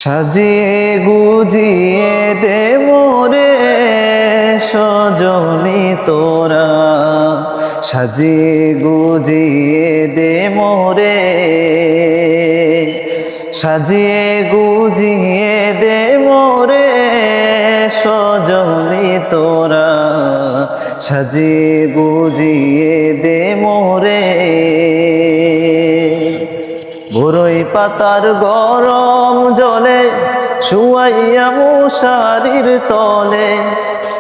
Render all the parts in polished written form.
সাজিয়ে গুজিয়ে দে মোরে সজনী তোরা, সাজিয়ে গুজিয়ে দে মোরে, সাজিয়ে গুজিয়ে দে মোরে সজনী তোরা, সাজিয়ে গুজিয়ে দে মোরে। বরই পাতার গরম জলে শুয়াইয়া মশারির তলে,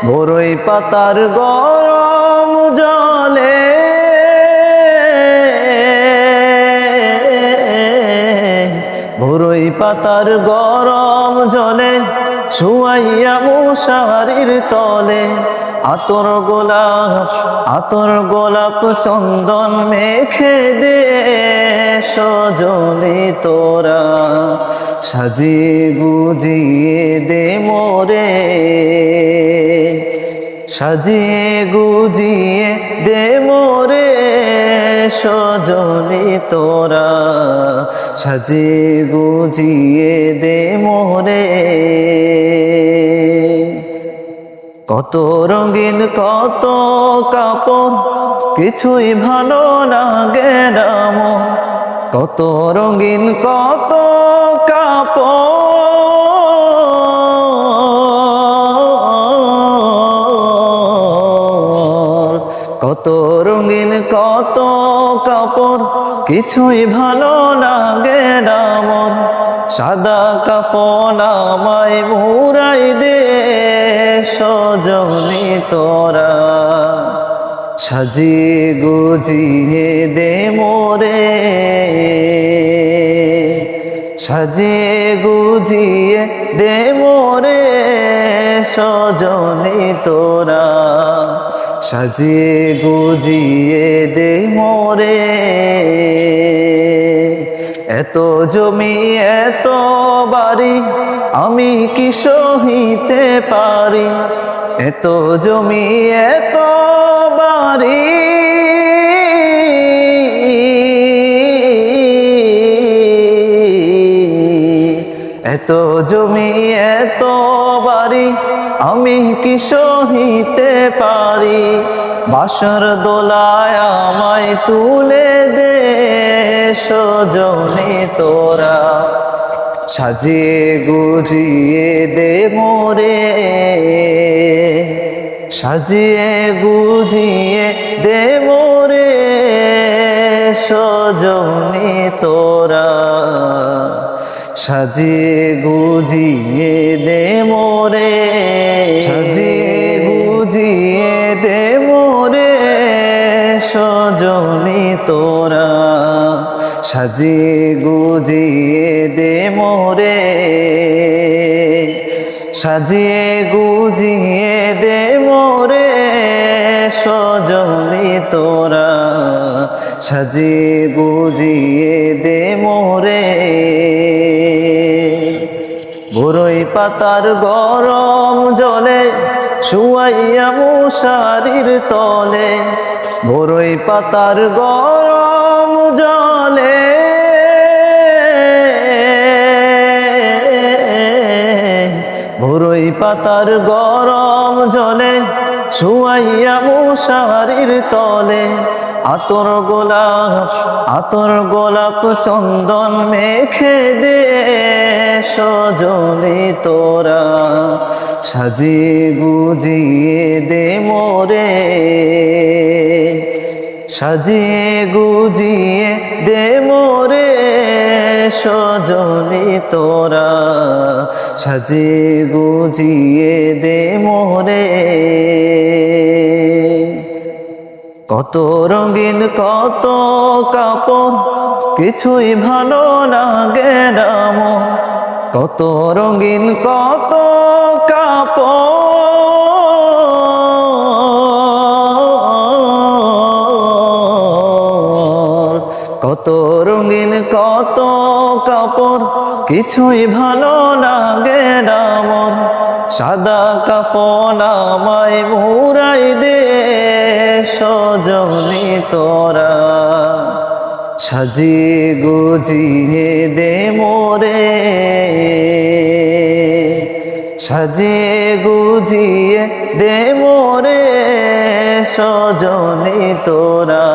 বরই পাতার গরম জলে, বরই পাতার গরম জলে শুয়াইয়া মশারির তলে, আতর গোলাপ চন্দন মেখে দে সজনী তোরা, সাজিয়ে গুজিয়ে দে মোরে, সাজিয়ে গুজিয়ে দে মোরে সজনী তোরা, সাজিয়ে গুজিয়ে দে মোরে। কত রঙিন কত কাপড় কিছুই ভালো লাগে না মন, কত রঙিন কত কাপড়, কত রঙিন কত কাপড় কিছুই ভালো লাগে না মন, সাদা কাফন আমায় মুড়াই দে সজনী তোরা, সাজিয়ে গুজিয়ে দে মোরে, সাজিয়ে গুজিয়ে দে মোরে সজনী তোরা, সাজিয়ে গুজিয়ে দে মোরে। এত জমি এত বাড়ি আমি কি সহিতে পারি, এত জমি এত বাড়ি, এত জমি এত বাড়ি আমি কি সহিতে পারি, বাঁশর দোলায় আমায় তুলে দে সজনী তোরা, সাজিয়ে গুজিয়ে দে মোরে, সাজিয়ে গুজিয়ে দে মোরে সজনী তোরা, সাজিয়ে গুজিয়ে দে মোরে, সাজিয়ে গুজিয়ে দে মোরে সজনী তোরা, সাজিয়ে গুজিয়ে দে মোরে, সাজিয়ে গুজিয়ে দে মোরে সজনী তোরা, সাজিয়ে গুজিয়ে দে মোরে। বরই পাতার গরম জলে শুয়াইয়া মশারির তলে, বরই পাতার গরম জলে, বরই পাতার গরম জলে শুয়াইয়া মশারির তলে, আতর গোলাপ চন্দন মেখে দে সজনী তোরা, সাজিয়ে গুজিয়ে দে মোরে, সাজিয়ে গুজিয়ে দে মোরে সজনী তোরা, সাজিয়ে গুজিয়ে দে মোরে। কত রঙিন কত কাপড় কিছুই ভালো লাগে না মন, কত রঙিন কত কাপড়, কত রঙিন কত কাপড় কিছুই ভালো লাগে না মন, সাদা কাফন আমায় মুড়াই দে সজনী তোরা, সাজিয়ে গুজিয়ে দে মোরে। সাজিয়ে গুজিয়ে দে মোরে সজনী তোরা,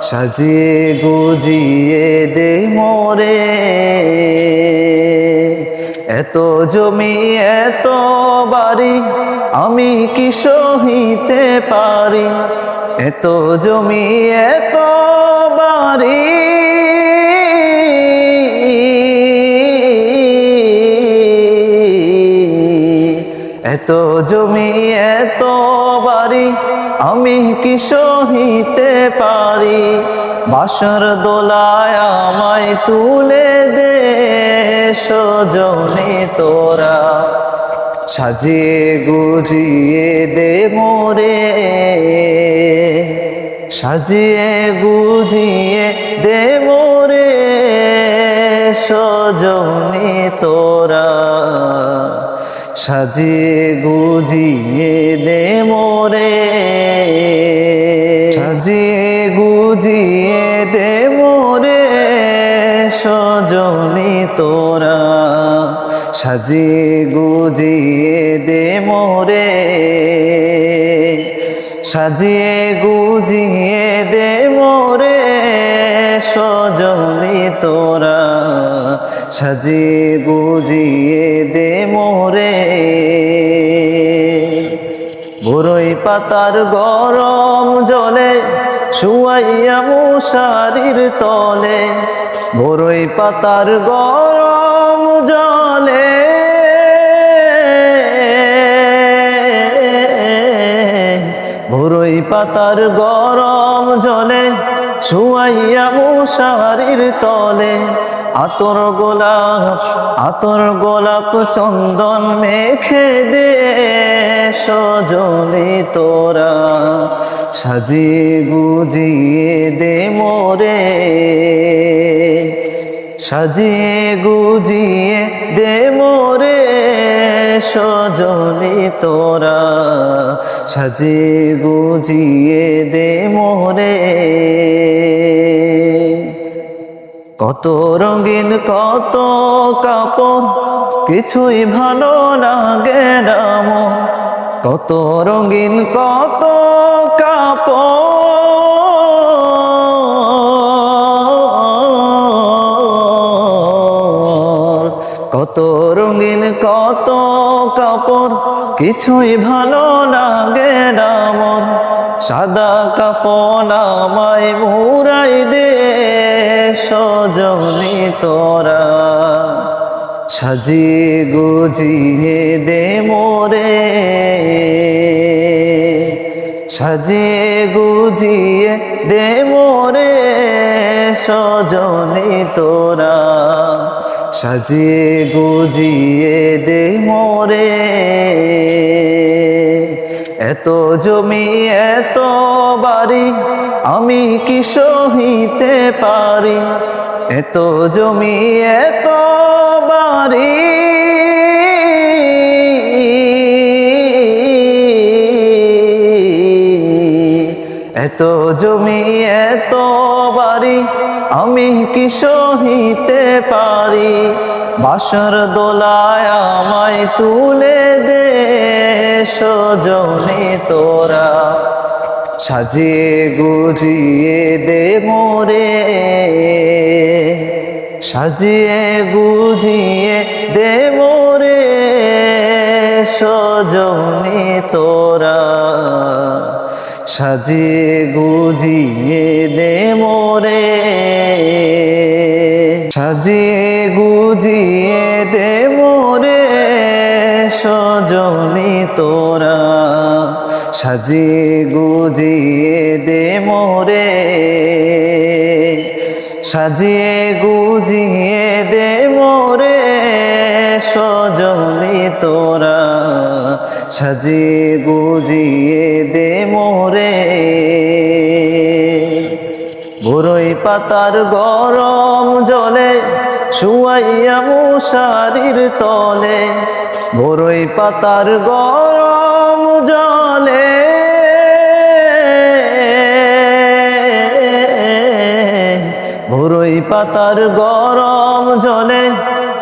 সাজিয়ে গুজিয়ে দে মোরে। এত জমি এত বাড়ি আমি কি সহিতে পারি, এত জমি এত বাড়ি এত জমি এত বাড়ি আমি কি সহিতে পারি। বাঁশর দোলায় আমায় তুলে দে সজনী তোরা, সাজিয়ে গুজিয়ে দে মোরে, সাজিয়ে গুজিয়ে দে মোরে সজনী তোরা, সাজিয়ে গুজিয়ে দে মোরে, সাজিয়ে গুজিয়ে দে মোরে সজনী তোরা, সাজিয়ে গুজিয়ে দে মোরে, সাজিয়ে গুজিয়ে দে মোরে সজনী তোরা, সাজিয়ে গুজিয়ে দে মোরে। বরই পাতার গরম জলে শুয়াইয়া মশারির তলে, বরই পাতার গরম জলে বরই পাতার গরম জলে শুয়াইয়া মশারির তলে, আতর গোলাপ চন্দন মেখে দে সজনী তোরা, সাজিয়ে গুজিয়ে দে মোরে, সাজিয়ে গুজিয়ে দে মোরে সজনী তোরা, সাজিয়ে গুজিয়ে দে মোরে। কত রঙিন কত কাপড় কিছুই ভালো লাগে না মন, কত রঙিন কত কাপড়, কত রঙিন কত কাপড় কিছুই ভালো লাগে না মন। সাদা কাফন আমায় মুড়াই দে সজনী তোরা, সাজিয়ে গুজিয়ে দে মোরে, সাজিয়ে গুজিয়ে দে মোরে সজনী তোরা, সাজিয়ে গুজিয়ে দে মোরে। এত জমি এত বাড়ি আমি কি সহিতে পারি, এত জমি এত বাড়ি এত জমি এত বাড়ি আমি কি সহিতে পারি। বাঁশর দোলায় আমায় তুলে দে সজনী তোরা, সাজিয়ে গুজিয়ে দে মোরে, সাজিয়ে গুজিয়ে দে মোরে সজনী তোরা, সাজিয়ে গুজিয়ে দে মোরে, সাজিয়ে গুজিয়ে দে মোরে সজনী তোরা, সাজিয়ে গুজিয়ে দে মোরে, সাজিয়ে গুজিয়ে দে মোরে সজনী তোরা, সাজিয়ে গুজিয়ে দে মোরে। বরই পাতার গরম জলে শুয়াইয়া মশারির তলে, বরই পাতার গরম জলে বরই পাতার গরম জলে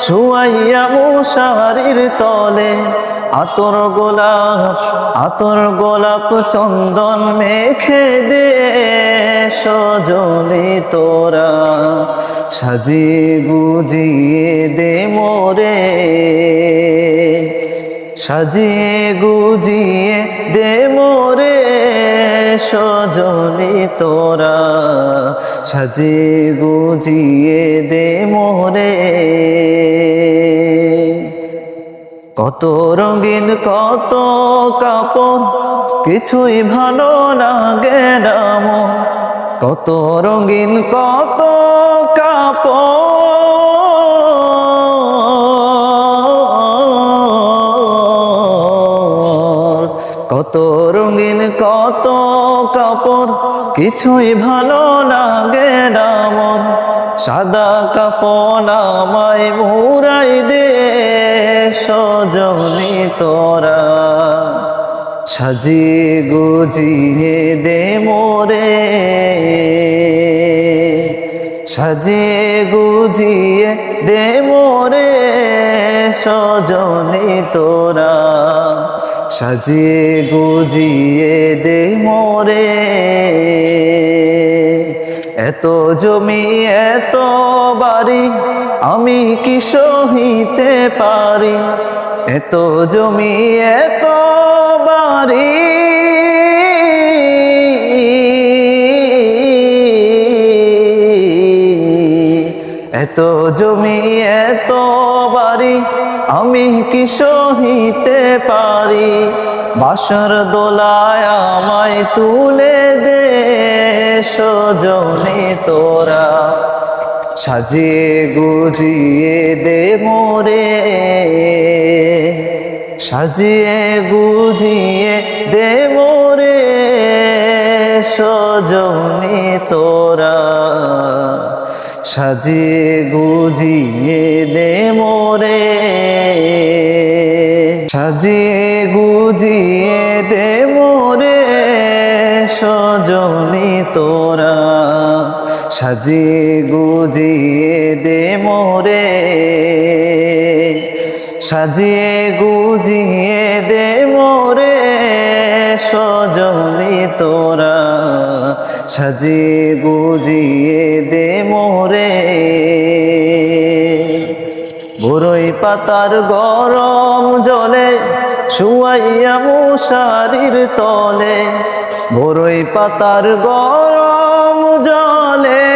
শুয়াইয়া মশারির তলে আতর গোলাপ চন্দন মেখে দে সজনী তোরা সাজিয়ে গুজিয়ে দে মোরে সাজিয়ে গুজিয়ে দে মোরে সজনী তোরা সাজিয়ে গুজিয়ে দে মোরে কত রঙিন কত কাপড় কিছুই ভালো লাগে না মন কত রঙিন কত কাপড় কত রঙিন কত কাপড় কিছুই ভালো লাগে না মন সাদা কাফন আমায় মুড়াই দে সজনী তোরা সাজিয়ে গুজিয়ে দে মোরে সাজিয়ে গুজিয়ে দে মোরে সজনী তোরা সাজিয়ে গুজিয়ে দে মোরে এত জমি এত বাড়ি আমি কি সহিতে পারি এত জমি এত বাড়ি এত জমি এত বাড়ি আমি কি সহিতে পারি বাসর দোলায় আমায় তুলে দে সজনী তোরা সাজিয়ে গুজিয়ে দে মোরে সাজিয়ে গুজিয়ে দে মোরে সজনী তোরা সাজিয়ে গুজিয়ে দে মোরে সাজিয়ে গুজিয়ে দে মোরে সজনী তোরা সাজিয়ে গুজিয়ে দে মোরে সাজিয়ে গুজিয়ে দে মোরে সজনী তোরা সাজিয়ে গুজিয়ে দে মোরে বরই পাতার গরম জলে শুয়াইয়া মশারির তলে বরই পাতার গরম জলে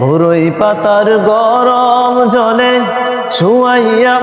বরই পাতার গরম জলে শুয়াইয়া